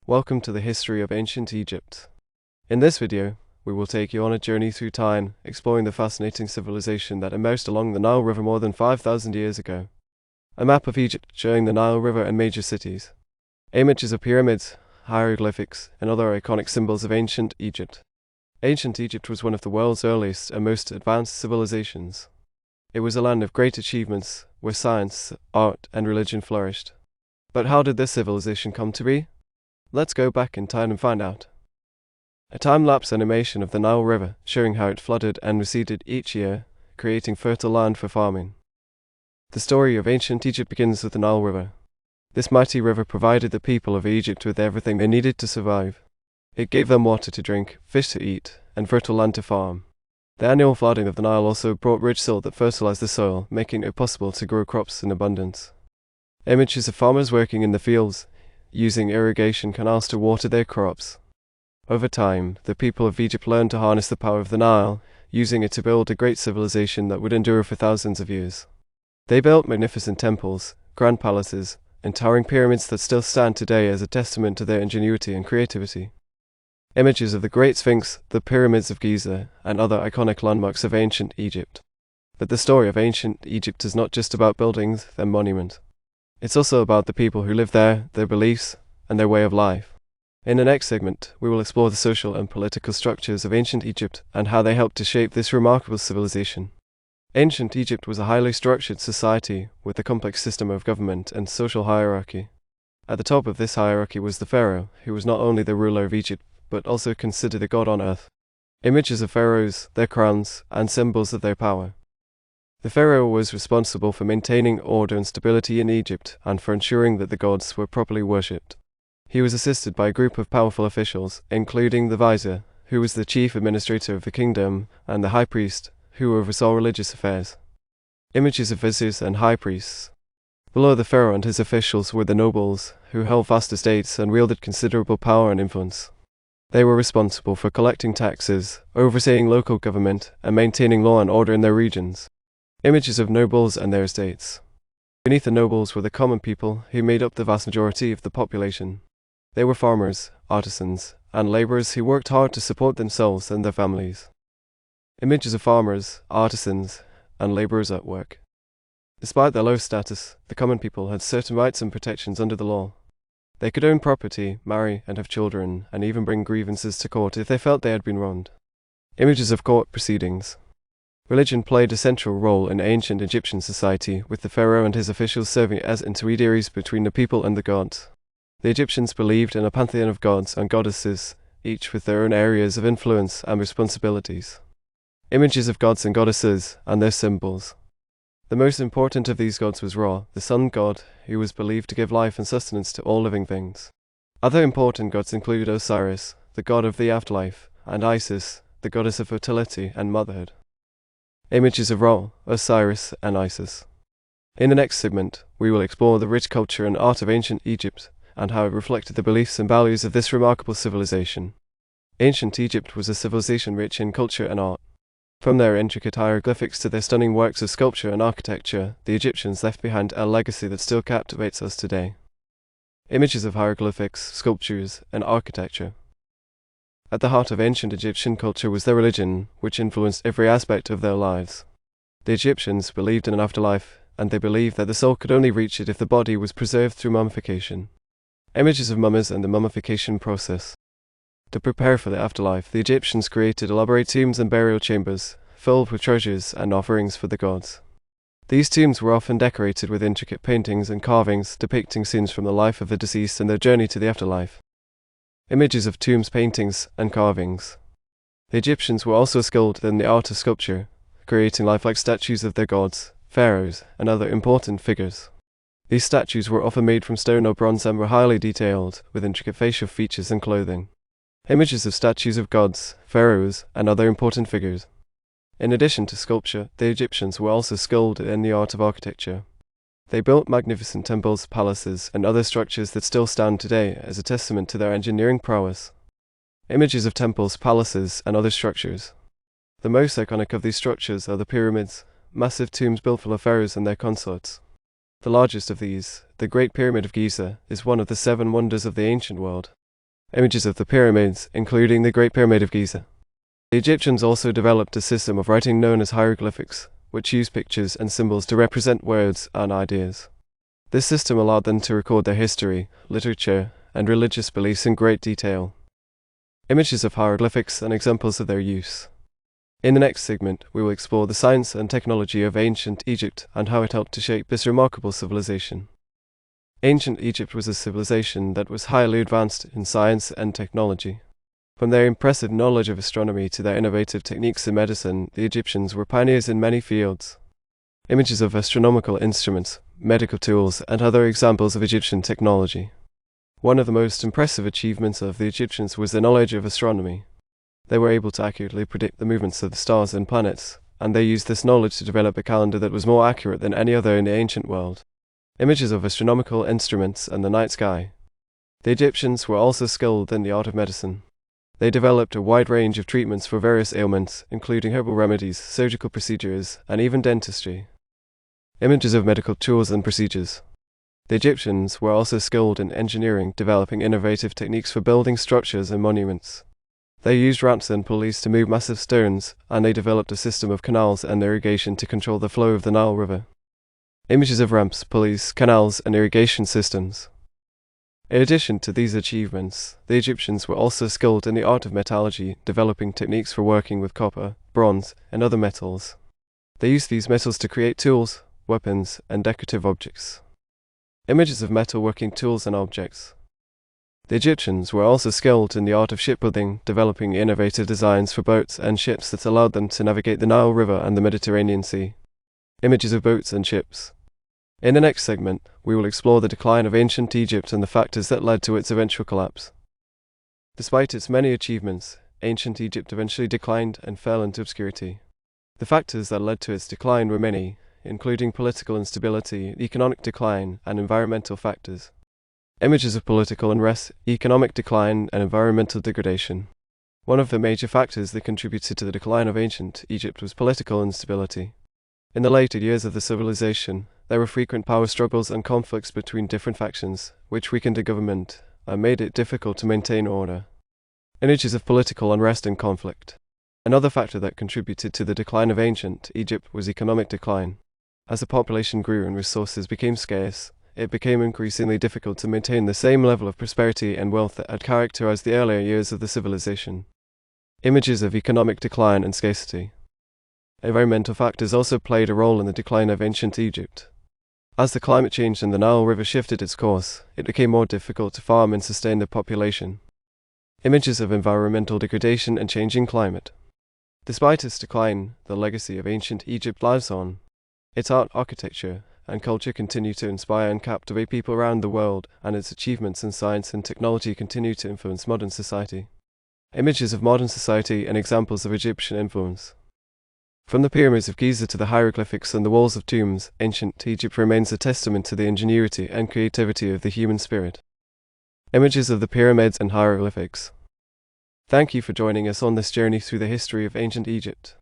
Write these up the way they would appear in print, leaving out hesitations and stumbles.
Welcome to the history of ancient Egypt. In this video, we will take you on a journey through time, exploring the fascinating civilization that emerged along the Nile River more than 5,000 years ago. A map of Egypt showing the Nile River and major cities. Images of pyramids, hieroglyphics, and other iconic symbols of ancient Egypt. Ancient Egypt was one of the world's earliest and most advanced civilizations. It was a land of great achievements, where science, art, and religion flourished. But how did this civilization come to be? Let's go back in time and find out. A time-lapse animation of the Nile River, showing how it flooded and receded each year, creating fertile land for farming. The story of ancient Egypt begins with the Nile River. This mighty river provided the people of Egypt with everything they needed to survive. It gave them water to drink, fish to eat, and fertile land to farm. The annual flooding of the Nile also brought rich silt that fertilized the soil, making it possible to grow crops in abundance. Images of farmers working in the fields, using irrigation canals to water their crops. Over time, the people of Egypt learned to harness the power of the Nile, using it to build a great civilization that would endure for thousands of years. They built magnificent temples, grand palaces, and towering pyramids that still stand today as a testament to their ingenuity and creativity. Images of the Great Sphinx, the pyramids of Giza, and other iconic landmarks of ancient Egypt. But the story of ancient Egypt is not just about buildings and monuments. It's also about the people who live there, their beliefs, and their way of life. In the next segment, we will explore the social and political structures of ancient Egypt and how they helped to shape this remarkable civilization. Ancient Egypt was a highly structured society with a complex system of government and social hierarchy. At the top of this hierarchy was the pharaoh, who was not only the ruler of Egypt, but also considered a god on earth. Images of pharaohs, their crowns, and symbols of their power. The pharaoh was responsible for maintaining order and stability in Egypt and for ensuring that the gods were properly worshipped. He was assisted by a group of powerful officials, including the vizier, who was the chief administrator of the kingdom, and the high priest, who oversaw religious affairs. Images of viziers and high priests. Below the pharaoh and his officials were the nobles, who held vast estates and wielded considerable power and influence. They were responsible for collecting taxes, overseeing local government, and maintaining law and order in their regions. Images of nobles and their estates. Beneath the nobles were the common people, who made up the vast majority of the population. They were farmers, artisans, and laborers who worked hard to support themselves and their families. Images of farmers, artisans, and laborers at work. Despite their low status, the common people had certain rights and protections under the law. They could own property, marry, and have children, and even bring grievances to court if they felt they had been wronged. Images of court proceedings. Religion played a central role in ancient Egyptian society, with the pharaoh and his officials serving as intermediaries between the people and the gods. The Egyptians believed in a pantheon of gods and goddesses, each with their own areas of influence and responsibilities. Images of gods and goddesses, and their symbols. The most important of these gods was Ra, the sun god, who was believed to give life and sustenance to all living things. Other important gods included Osiris, the god of the afterlife, and Isis, the goddess of fertility and motherhood. Images of Ra, Osiris, and Isis. In the next segment, we will explore the rich culture and art of ancient Egypt, and how it reflected the beliefs and values of this remarkable civilization. Ancient Egypt was a civilization rich in culture and art. From their intricate hieroglyphics to their stunning works of sculpture and architecture, the Egyptians left behind a legacy that still captivates us today. Images of hieroglyphics, sculptures, and architecture. At the heart of ancient Egyptian culture was their religion, which influenced every aspect of their lives. The Egyptians believed in an afterlife, and they believed that the soul could only reach it if the body was preserved through mummification. Images of mummies and the mummification process. To prepare for the afterlife, the Egyptians created elaborate tombs and burial chambers, filled with treasures and offerings for the gods. These tombs were often decorated with intricate paintings and carvings depicting scenes from the life of the deceased and their journey to the afterlife. Images of tombs, paintings, and carvings. The Egyptians were also skilled in the art of sculpture, creating lifelike statues of their gods, pharaohs, and other important figures. These statues were often made from stone or bronze and were highly detailed, with intricate facial features and clothing. Images of statues of gods, pharaohs, and other important figures. In addition to sculpture, the Egyptians were also skilled in the art of architecture. They built magnificent temples, palaces, and other structures that still stand today as a testament to their engineering prowess. Images of temples, palaces, and other structures. The most iconic of these structures are the pyramids, massive tombs built for the pharaohs and their consorts. The largest of these, the Great Pyramid of Giza, is one of the 7 wonders of the ancient world. Images of the pyramids, including the Great Pyramid of Giza. The Egyptians also developed a system of writing known as hieroglyphics, which used pictures and symbols to represent words and ideas. This system allowed them to record their history, literature, and religious beliefs in great detail. Images of hieroglyphics and examples of their use. In the next segment, we will explore the science and technology of ancient Egypt and how it helped to shape this remarkable civilization. Ancient Egypt was a civilization that was highly advanced in science and technology. From their impressive knowledge of astronomy to their innovative techniques in medicine, the Egyptians were pioneers in many fields. Images of astronomical instruments, medical tools, and other examples of Egyptian technology. One of the most impressive achievements of the Egyptians was their knowledge of astronomy. They were able to accurately predict the movements of the stars and planets, and they used this knowledge to develop a calendar that was more accurate than any other in the ancient world. Images of astronomical instruments and the night sky. The Egyptians were also skilled in the art of medicine. They developed a wide range of treatments for various ailments, including herbal remedies, surgical procedures, and even dentistry. Images of medical tools and procedures. The Egyptians were also skilled in engineering, developing innovative techniques for building structures and monuments. They used ramps and pulleys to move massive stones, and they developed a system of canals and irrigation to control the flow of the Nile River. Images of ramps, pulleys, canals, and irrigation systems. In addition to these achievements, the Egyptians were also skilled in the art of metallurgy, developing techniques for working with copper, bronze, and other metals. They used these metals to create tools, weapons, and decorative objects. Images of metalworking tools and objects. The Egyptians were also skilled in the art of shipbuilding, developing innovative designs for boats and ships that allowed them to navigate the Nile River and the Mediterranean Sea. Images of boats and ships. In the next segment, we will explore the decline of ancient Egypt and the factors that led to its eventual collapse. Despite its many achievements, ancient Egypt eventually declined and fell into obscurity. The factors that led to its decline were many, including political instability, economic decline, and environmental factors. Images of political unrest, economic decline, and environmental degradation. One of the major factors that contributed to the decline of ancient Egypt was political instability. In the later years of the civilization, there were frequent power struggles and conflicts between different factions, which weakened the government and made it difficult to maintain order. Images of political unrest and conflict. Another factor that contributed to the decline of ancient Egypt was economic decline. As the population grew and resources became scarce, it became increasingly difficult to maintain the same level of prosperity and wealth that had characterized the earlier years of the civilization. Images of economic decline and scarcity. Environmental factors also played a role in the decline of ancient Egypt. As the climate changed and the Nile River shifted its course, it became more difficult to farm and sustain the population. Images of environmental degradation and changing climate. Despite its decline, the legacy of ancient Egypt lives on. Its art, architecture, and culture continue to inspire and captivate people around the world, and its achievements in science and technology continue to influence modern society. Images of modern society and examples of Egyptian influence. From the pyramids of Giza to the hieroglyphics and the walls of tombs, ancient Egypt remains a testament to the ingenuity and creativity of the human spirit. Images of the pyramids and hieroglyphics. Thank you for joining us on this journey through the history of ancient Egypt.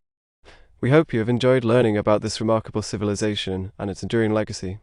We hope you have enjoyed learning about this remarkable civilization and its enduring legacy.